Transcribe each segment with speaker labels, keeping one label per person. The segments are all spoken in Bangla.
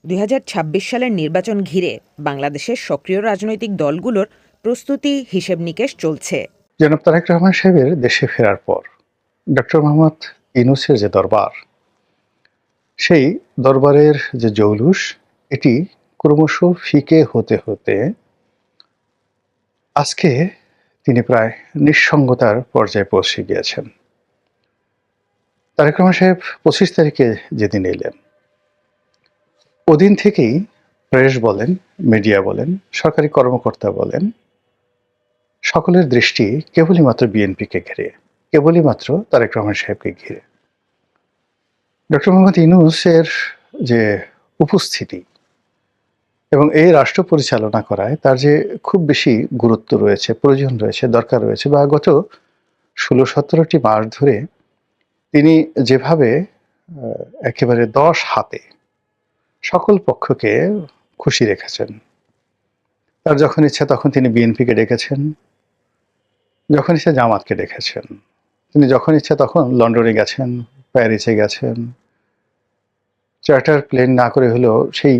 Speaker 1: ২০২৬ সালের নির্বাচন ঘিরে বাংলাদেশের সক্রিয় রাজনৈতিক দলগুলোর প্রস্তুতি হিসেব নিকেশ চলছে।
Speaker 2: জনাব তারেক রহমান সাহেবের দেশে ফেরার পর ডক্টর মোহাম্মদ ইউনূসের যে দরবার, সেই দরবারের যে জৌলুস, এটি ক্রমশ ফিকে হতে হতে আজকে তিনি প্রায় নিঃসঙ্গতার পর্যায়ে পৌঁছে গিয়েছেন। তারেক রহমান সাহেব ২৫ তারিখে যেদিন এলেন, ওদিন থেকেই প্রেস বলেন, মিডিয়া বলেন, সরকারি কর্মকর্তা বলেন, সকলের দৃষ্টি কেবলই মাত্র বিএনপিকে ঘিরে, কেবলই মাত্র তারেক রহমান সাহেবকে ঘিরে। ডক্টর মোহাম্মদ ইউনূসের যে উপস্থিতি এবং এই রাষ্ট্র পরিচালনা করায় তার যে খুব বেশি গুরুত্ব রয়েছে, প্রয়োজন রয়েছে, দরকার রয়েছে, বা গত ১৬-১৭টি মাস ধরে তিনি যেভাবে একেবারে ১০ হাতে সকল পক্ষকে খুশি রেখেছেন। তার যখন ইচ্ছা তখন তিনি বিএনপিকে ডেকেছেন, যখন ইচ্ছা জামাতকে ডেকেছেন। তিনি যখন ইচ্ছা তখন লন্ডনে গেছেন, প্যারিসে গেছেন, চার্টার প্লেন না করে হলেও সেই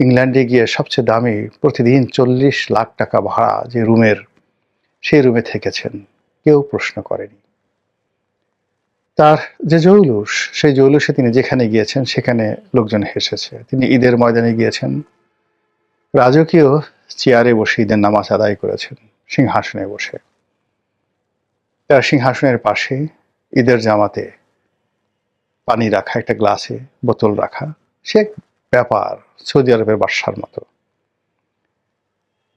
Speaker 2: ইংল্যান্ডে গিয়ে সবচেয়ে দামি প্রতিদিন ৪০ লাখ টাকা ভাড়া যে রুমের, সেই রুমে থেকেছেন, কেউ প্রশ্ন করেনি। তার যে জৌলুস, সেই জৌলুসে তিনি যেখানে গিয়েছেন সেখানে লোকজন হেসেছে। তিনি ঈদের ময়দানে গিয়েছেন, রাজকীয় চেয়ারে বসে ঈদের নামাজ আদায় করেছেন, সিংহাসনে বসে। তার সিংহাসনের পাশে ঈদের জামাতে পানি রাখা, একটা গ্লাসে বোতল রাখা, সে ব্যাপার সৌদি আরবের বাদশার মতো।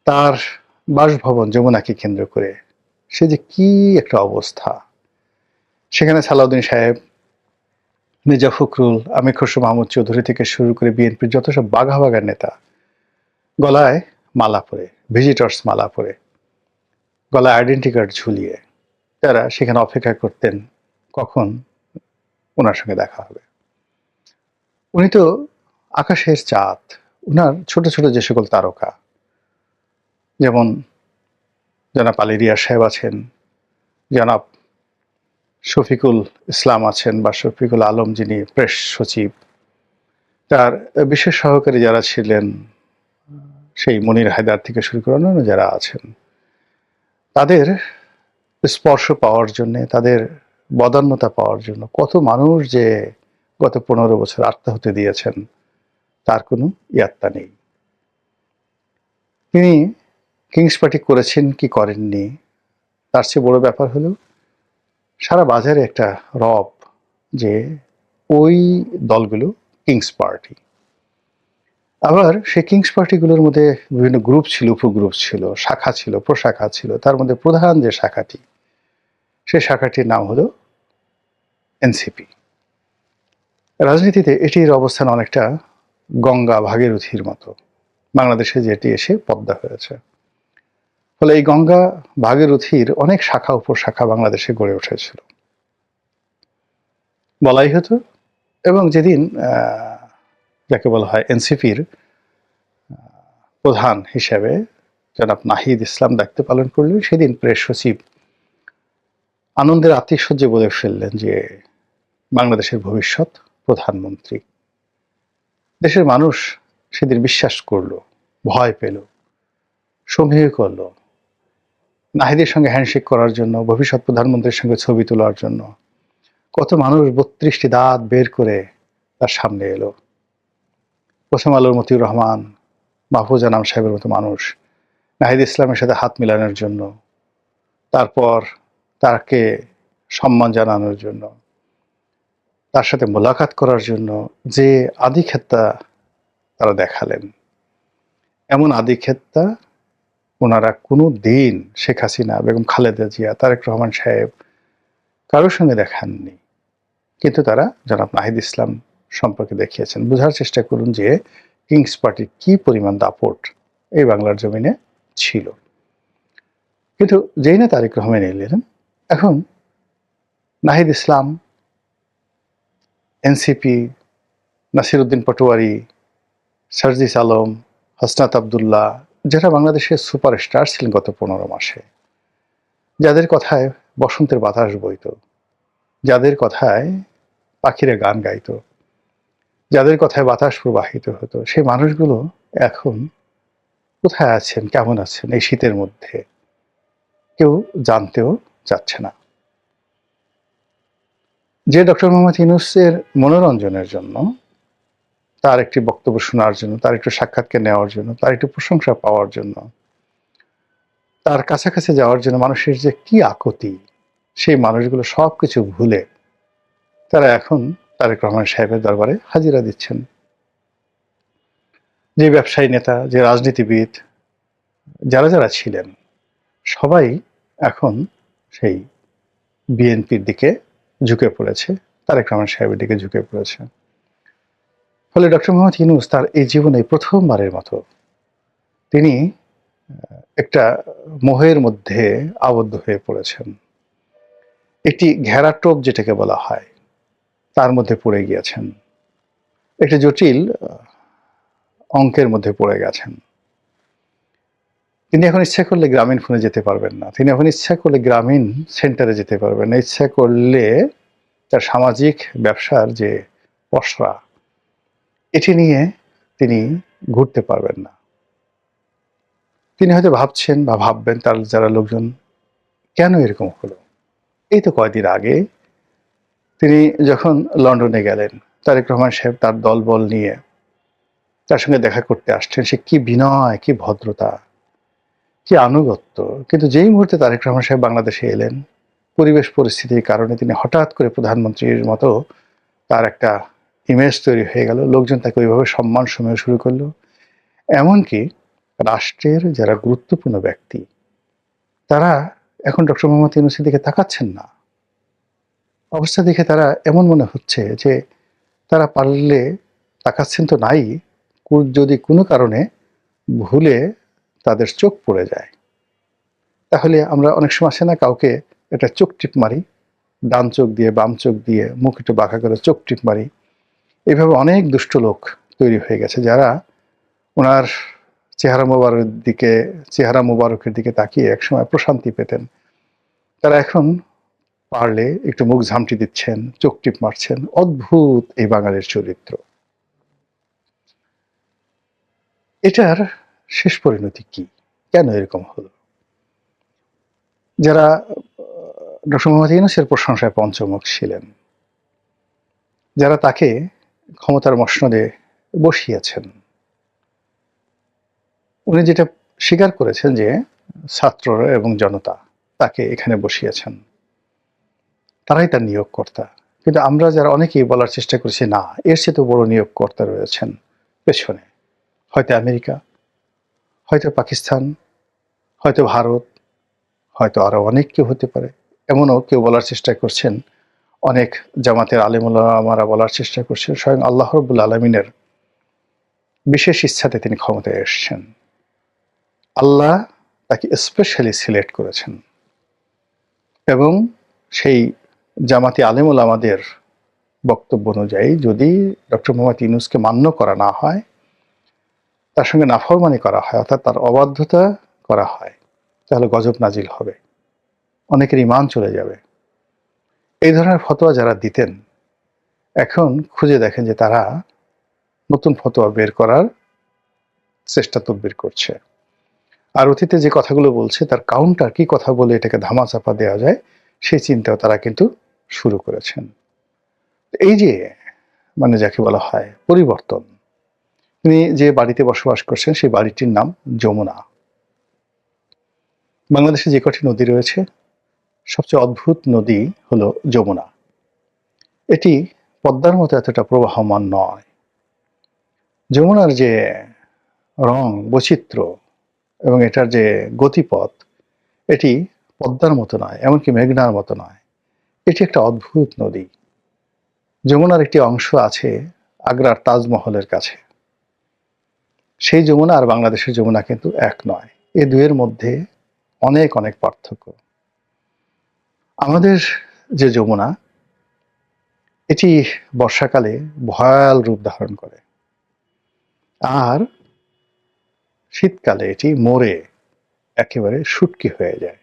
Speaker 2: তার বাসভবন যমুনাকে কেন্দ্র করে সে যে কি একটা অবস্থা! সেখানে সালাউদ্দিন সাহেব, মির্জা ফখরুল, আমির খসরু মাহমুদ চৌধুরী থেকে শুরু করে বিএনপির যত সব বাঘা বাঘা নেতা, গলায় মালা পরে, ভিজিটর্স মালা পরে, গলায় আইডেন্টি কার্ড ঝুলিয়ে তারা সেখানে অপেক্ষা করতেন কখন ওনার সঙ্গে দেখা হবে। উনি তো আকাশের চাঁদ। উনার ছোট ছোট যে সকল তারকা, যেমন জনাব আলী রিয়াজ সাহেব আছেন, জনাব শফিকুল ইসলাম আছেন, বা শফিকুল আলম যিনি প্রেস সচিব, তার বিশেষ সহকারী যারা ছিলেন, সেই মনির হায়দার থেকে শুরু করে অন্যান্য যারা আছেন, তাদের স্পর্শ পাওয়ার জন্য, তাদের বদান্যতা পাওয়ার জন্য কত মানুষ যে গত ১৫ বছর আত্মাহুতি দিয়েছেন তার কোনো ইয়াত্তা নেই। তিনি কিংস পার্টি করেছেন কি করেননি, তার চেয়ে বড় ব্যাপার হলো সারা বাজারে একটা রব যে ওই দলগুলো কিংস পার্টি। আবার সেই কিংস পার্টিগুলোর মধ্যে বিভিন্ন গ্রুপ ছিল, উপগ্রুপ ছিল, শাখা ছিল, প্রশাখা ছিল। তার মধ্যে প্রধান যে শাখাটি, সেই শাখাটির নাম হলো এনসিপি। রাজনীতিতে এটির অবস্থান অনেকটা গঙ্গা ভাগীরথীর মতো, বাংলাদেশে যেটি এসে পদ্মা হয়েছে। ফলে এই গঙ্গা ভাগীরথীর অনেক শাখা উপশাখা বাংলাদেশে গড়ে উঠেছিল, বলাই হতো। এবং যেদিন যাকে বলা হয় এনসিপির প্রধান হিসেবে জনাব নাহিদ ইসলাম দায়িত্ব পালন করলেন, সেদিন প্রেস সচিব আনন্দের আতিশয্যে বলে ফেললেন যে বাংলাদেশের ভবিষ্যৎ প্রধানমন্ত্রী। দেশের মানুষ সেদিন বিশ্বাস করলো, ভয় পেল, সমীহ করলো। নাহিদের সঙ্গে হ্যান্ডশেক করার জন্য, ভবিষ্যৎ প্রধানমন্ত্রীর সঙ্গে ছবি তোলার জন্য কত মানুষ ৩২টি দাঁত বের করে তার সামনে এলো। প্রথম আলোর মতিউর রহমান, মাহফুজ আনাম সাহেবের মতো মানুষ নাহিদ ইসলামের সাথে হাত মিলানোর জন্য, তারপর তাকে সম্মান জানানোর জন্য, তার সাথে মোলাকাত করার জন্য যে আধিক্ষেত্তা তারা দেখালেন, এমন আধিক্ষেত্তা ওনারা কোনো দিন শেখ হাসিনা, বেগম খালেদা জিয়া, তারেক রহমান সাহেব কারোর সঙ্গে দেখাননি। কিন্তু তারা জনাব নাহিদ ইসলাম সম্পর্কে দেখিয়েছেন। বোঝার চেষ্টা করুন যে কিংস পার্টির কি পরিমাণ দাপট এই বাংলার জমিনে ছিল। কিন্তু যেই না তারেক রহমান এলেন, এখন নাহিদ ইসলাম, এনসিপি, নাসির উদ্দিন পাটোয়ারি, সার্জিস আলম, হাসনাত আবদুল্লাহ, যারা বাংলাদেশের সুপারস্টার ছিলেন গত ১৫ মাসে, যাদের কথায় বসন্তের বাতাস বইত, যাদের কথায় পাখিরা গান গাইত, যাদের কথায় বাতাস প্রবাহিত হতো, সেই মানুষগুলো এখন কোথায় আছেন, কেমন আছেন এই শীতের মধ্যে কেউ জানতেও চাচ্ছে না। যে ডক্টর মোহাম্মদ ইউনূসের মনোরঞ্জনের জন্য, তার একটি বক্তব্য শোনার জন্য, তার একটু সাক্ষাৎকার নেওয়ার জন্য, তার একটু প্রশংসা পাওয়ার জন্য, তার কাছাকাছি যাওয়ার জন্য মানুষের যে কি আকুতি, সেই মানুষগুলো সবকিছু ভুলে তারা এখন তারেক রহমান সাহেবের দরবারে হাজিরা দিচ্ছেন। যে ব্যবসায়ী নেতা, যে রাজনীতিবিদ, যারা যারা ছিলেন, সবাই এখন সেই বিএনপির দিকে ঝুঁকে পড়েছে, তারেক রহমান সাহেবের দিকে ঝুঁকে পড়েছে। ফলে ডক্টর মোহাম্মদ ইউনূস তার এই জীবনে প্রথমবারের মতো তিনি একটা মোহের মধ্যে আবদ্ধ হয়ে পড়েছেন। একটি ঘেরাটোপ যেটাকে বলা হয়, তার মধ্যে পড়ে গিয়েছেন। একটি জটিল অঙ্কের মধ্যে পড়ে গেছেন। তিনি এখন ইচ্ছা করলে গ্রামীণ ফোনে যেতে পারবেন না, তিনি এখন ইচ্ছা করলে গ্রামীণ সেন্টারে যেতে পারবেন না, ইচ্ছা করলে তার সামাজিক ব্যবসার যে পসরা, এটি নিয়ে তিনি ঘুরতে পারবেন না। তিনি হয়তো ভাবছেন বা ভাববেন তার যারা লোকজন, কেন এরকম হলো? এই তো কয়দিন আগে তিনি যখন লন্ডনে গেলেন, তারেক রহমান সাহেব তার দলবল নিয়ে তার সঙ্গে দেখা করতে আসছেন, সে কি বিনয়, কি ভদ্রতা, কি আনুগত্য। কিন্তু যেই মুহূর্তে তারেক রহমান সাহেব বাংলাদেশে এলেন, পরিবেশ পরিস্থিতির কারণে তিনি হঠাৎ করে প্রধানমন্ত্রীর মতো তার একটা ইমেজ তৈরি হয়ে গেল, লোকজন তাকে ওইভাবে সম্মান সময় শুরু করলো। এমনকি রাষ্ট্রের যারা গুরুত্বপূর্ণ ব্যক্তি, তারা এখন ডক্টর মোহাম্মদ ইউনূসের দিকে তাকাচ্ছেন না। অবস্থা দেখে তারা এমন মনে হচ্ছে যে তারা পারলে তাকাচ্ছেন তো নাই, যদি কোনো কারণে ভুলে তাদের চোখ পড়ে যায়, তাহলে আমরা অনেক সময় আসে না, কাউকে একটা চোখ টিপ মারি, ডান চোখ দিয়ে, বাম চোখ দিয়ে, মুখ একটু বাঁকা করে চোখ টিপ মারি। এইভাবে অনেক দুষ্ট লোক তৈরি হয়ে গেছে, যারা ওনার চেহারা মোবারকের দিকে তাকিয়ে একসময় প্রশান্তি পেতেন। তারা এখন পারলে একটু মুখ ঝামটি দিচ্ছেন, চোখ টিপ মারছেন। অদ্ভুত এই বাঙালির চরিত্র। এটার শেষ পরিণতি কি? কেন এরকম হলো? যারা ডক্টর মোহাম্মদ ইউনূসের প্রশংসায় পঞ্চমুখ ছিলেন, যারা তাকে ক্ষমতার মসনদে বসিয়েছেন, উনি যেটা স্বীকার করেছেন যে ছাত্ররা এবং জনতা তাকে এখানে বসিয়েছেন, তারাই তার নিয়োগকর্তা। কিন্তু আমরা যারা অনেকেই বলার চেষ্টা করছি, না, এর চেয়ে তো বড় নিয়োগকর্তা রয়েছেন পেছনে। হয়তো আমেরিকা, হয়তো পাকিস্তান, হয়তো ভারত, হয়তো আরো অনেক কেউ হতে পারে। এমনও কেউ বলার চেষ্টা করছেন, অনেক জামাতের আলেম ওলামারা বলার চেষ্টা করছেন, স্বয়ং আল্লাহ রাব্বুল আলামিনের বিশেষ ইচ্ছাতে তিনি ক্ষমতায় এসেছেন। আল্লাহ তাকে স্পেশালি সিলেক্ট করেছেন এবং সেই জামাতি আলেম ওলামাদের বক্তব্য অনুযায়ী যদি ডক্টর মোহাম্মদ ইউনূসকে মান্য করা না হয়, তার সঙ্গে নাফরমানি করা হয়, অর্থাৎ তার অবাধ্যতা করা হয়, তাহলে গজব নাজিল হবে, অনেকের ঈমান চলে যাবে। এই ধরনের ফতোয়া যারা দিতেন, এখন খুঁজে দেখেন যে তারা নতুন ফতোয়া বের করার চেষ্টা তদবির করছে। আর অতীতে যে কথাগুলো বলছে তার কাউন্টার কি কথা বলে এটাকে ধামাচাপা দেওয়া যায়, সেই চিন্তাও তারা কিন্তু শুরু করেছেন। এই যে মানে যাকে বলা হয় পরিবর্তন, তিনি যে বাড়িতে বসবাস করছেন সেই বাড়িটির নাম যমুনা। বাংলাদেশে যে কটি নদী রয়েছে, সবচেয়ে অদ্ভুত নদী হলো যমুনা। এটি পদ্মার মতো এতটা প্রবাহমান নয়। যমুনার যে রং বৈচিত্র্য এবং এটার যে গতিপথ, এটি পদ্মার মতো নয়, এমনকি মেঘনার মতো নয়। এটি একটা অদ্ভুত নদী। যমুনার একটি অংশ আছে আগ্রার তাজমহলের কাছে। সেই যমুনা আর বাংলাদেশের যমুনা কিন্তু এক নয়। এই দুয়ের মধ্যে অনেক অনেক পার্থক্য। আমাদের যে যমুনা, এটি বর্ষাকালে ভয়াল রূপ ধারণ করে, আর শীতকালে এটি মরে একেবারে শুটকি হয়ে যায়।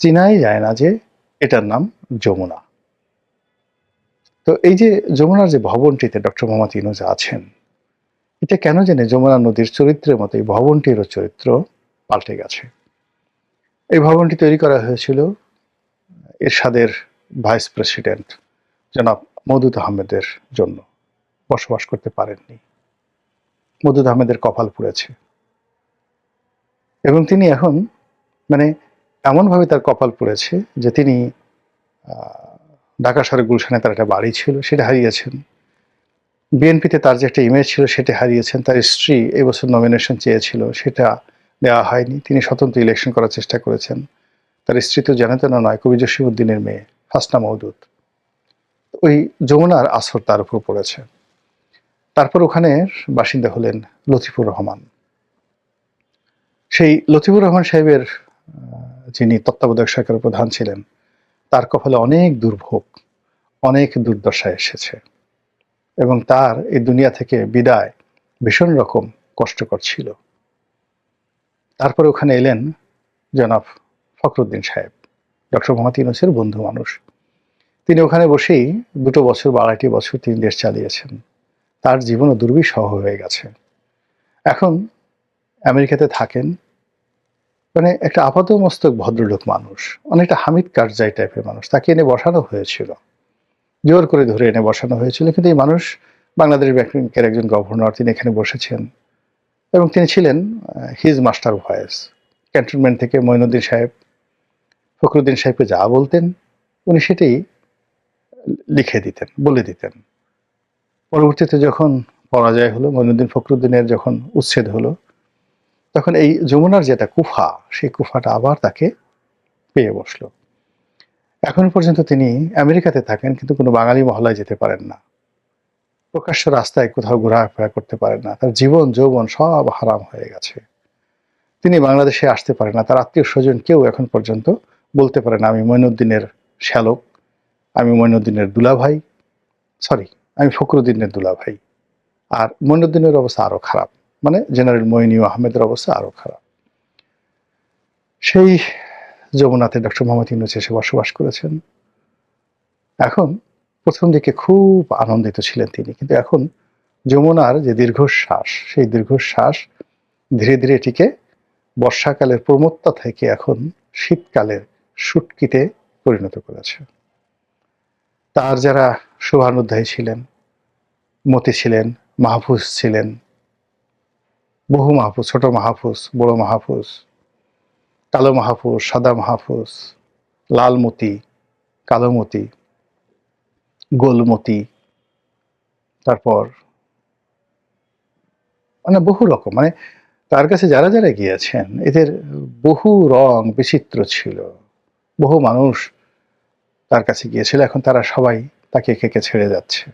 Speaker 2: চিনাই যায় না যে এটার নাম যমুনা। তো এই যে যমুনার যে ভবনটিতে ডক্টর মোহাম্মদ ইউনূস আছেন, এটা কেন জানি যমুনা নদীর চরিত্রের মতো এই ভবনটিরও চরিত্র পাল্টে গেছে। এই ভবনটি তৈরি করা হয়েছিল এরশাদের ভাইস প্রেসিডেন্ট জনাব মওদুদ আহমেদের জন্য। বসবাস করতে পারেননি, মওদুদ আহমেদের কপাল পুড়েছে এবং তিনি এখন মানে এমনভাবে তার কপাল পুড়েছে যে তিনি ঢাকা শহরের গুলশানে তার একটা বাড়ি ছিল, সেটা হারিয়েছেন। বিএনপিতে তার যে একটা ইমেজ ছিল সেটা হারিয়েছেন। তার স্ত্রী এবছর নমিনেশন চেয়েছিল, সেটা দেওয়া হয়নি। তিনি স্বতন্ত্র ইলেকশন করার চেষ্টা করেছেন। তার স্ত্রী তো জানাতেনা নয়, কবি জসিমউদ্দিনের মেয়ে হাসনা মওদুদ। ওই যমুনার আসর তার উপর পড়েছে। তারপর ওখানের বাসিন্দা হলেন লতিফুর রহমান। সেই লতিফুর রহমান সাহেবের যিনি তত্ত্বাবধায়ক সরকারের প্রধান ছিলেন, তার কপালে অনেক দুর্ভোগ, অনেক দুর্দশা এসেছে এবং তার এই দুনিয়া থেকে বিদায় ভীষণ রকম কষ্টকর ছিল। তারপরে ওখানে এলেন জনাব ফখরুদ্দিন সাহেব, ডক্টর মোহাম্মদ ইউনূসের বন্ধু মানুষ। তিনি ওখানে বসেই 2 বছর বা 2.5 বছর তিনি দেশ চালিয়েছেন। তার জীবনও দুর্বিষহ হয়ে গেছে। এখন আমেরিকাতে থাকেন, মানে একটা আপাতমস্তক ভদ্রলোক মানুষ, অনেকটা হামিদ কারজাই টাইপের মানুষ। তাকে এনে বসানো হয়েছিল, জোর করে ধরে এনে বসানো হয়েছিল, কিন্তু এই মানুষ বাংলাদেশ ব্যাংকের একজন গভর্নর, তিনি এখানে বসেছেন এবং তিনি ছিলেন হিজ মাস্টার ভয়েস। ক্যান্টনমেন্ট থেকে মঈনুদ্দিন সাহেব ফখরুদ্দিন সাহেবকে যা বলতেন উনি সেটাই লিখে দিতেন, বলে দিতেন। পরবর্তীতে যখন পরাজয় হলো, মঈনুদ্দিন ফখরুদ্দিনের যখন উচ্ছেদ হলো, তখন এই যমুনার যেটা কুফা, সেই কুফাটা আবার তাকে পেয়ে বসলো। এখনো পর্যন্ত তিনি আমেরিকাতে থাকেন, কিন্তু কোনো বাঙালি মহল্লায় যেতে পারেন না, প্রকাশ্য রাস্তায় কোথাও ঘোরাফেরা করতে পারেন না। তার জীবন যৌবন সব হারাম হয়ে গেছে। তিনি বাংলাদেশে আসতে পারেন না। তার আত্মীয় স্বজন কেউ এখন পর্যন্ত বলতে পারে না আমি মঈনুদ্দিনের শ্যালক, আমি মঈনুদ্দিনের দুলাভাই, সরি আমি ফখরুদ্দিনের দুলাভাই। আর মঈনুদ্দিনের অবস্থা আরো খারাপ, মানে জেনারেল মঈনু আহমেদের অবস্থা আরো খারাপ। সেই যমুনাতে ডক্টর মোহাম্মদ ইউনূস এসে বসবাস করেছেন। এখন প্রথম দিকে খুব আনন্দিত ছিলেন তিনি, কিন্তু এখন যমুনার যে দীর্ঘশ্বাস, সেই দীর্ঘশ্বাস ধীরে ধীরে এটিকে বর্ষাকালের প্রমত্তা থেকে এখন শীতকালের শুটকিতে পরিণত করেছে। তার যারা শুভানুধ্যায়ী ছিলেন, মতি ছিলেন, মাহফুজ ছিলেন, বহু মাহফুজ, ছোট মাহফুজ, বড় মাহফুজ, কালো মাহফুজ, সাদা মাহফুজ, লাল মতি, কালো মতি, গোলমতি, তারপর মানে বহু রকম, মানে তার কাছে যারা যারা গিয়েছেন এদের বহু রং বিচিত্র ছিল। বহু মানুষ তার কাছে গিয়েছিল, এখন তারা সবাই তাকে একে ছেড়ে যাচ্ছে,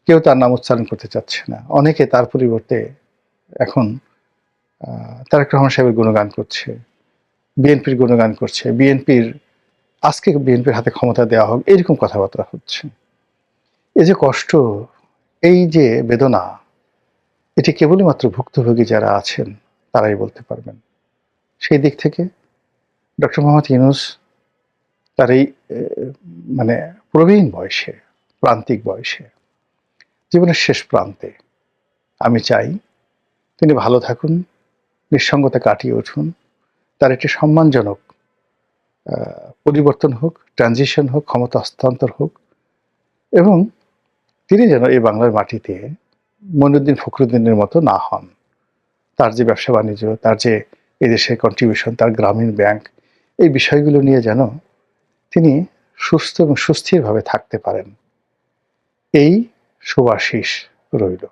Speaker 2: কেউ তার নাম উচ্চারণ করতে চাচ্ছে না। অনেকে তার পরিবর্তে এখন তারেক রহমান সাহেবের গুণগান করছে, বিএনপির গুণগান করছে, আজকে বিএনপির হাতে ক্ষমতা দেওয়া হোক, এরকম কথাবার্তা হচ্ছে। এই যে কষ্ট, এই যে বেদনা, এটি কেবলই মাত্র ভুক্তভোগী যারা আছেন তারাই বলতে পারবেন। সেই দিক থেকে ডক্টর মোহাম্মদ ইউনূস তার এই মানে প্রবীণ বয়সে, প্রান্তিক বয়সে, জীবনের শেষ প্রান্তে, আমি চাই তিনি ভালো থাকুন, নিঃসঙ্গতা কাটিয়ে উঠুন, তার একটি সম্মানজনক পরিবর্তন হোক, ট্রানজিশন হোক, ক্ষমতা হস্তান্তর হোক এবং তিনি যেন এই বাংলার মাটিতে মঈনুদ্দিন ফখরুদ্দিনের মতো না হন। তার যে ব্যবসা বাণিজ্য, তার যে এদেশের কন্ট্রিবিউশন, তার গ্রামীণ ব্যাংক, এই বিষয়গুলো নিয়ে যেন তিনি সুস্থ এবং সুস্থিরভাবে থাকতে পারেন, এই শুভাশিস রইল।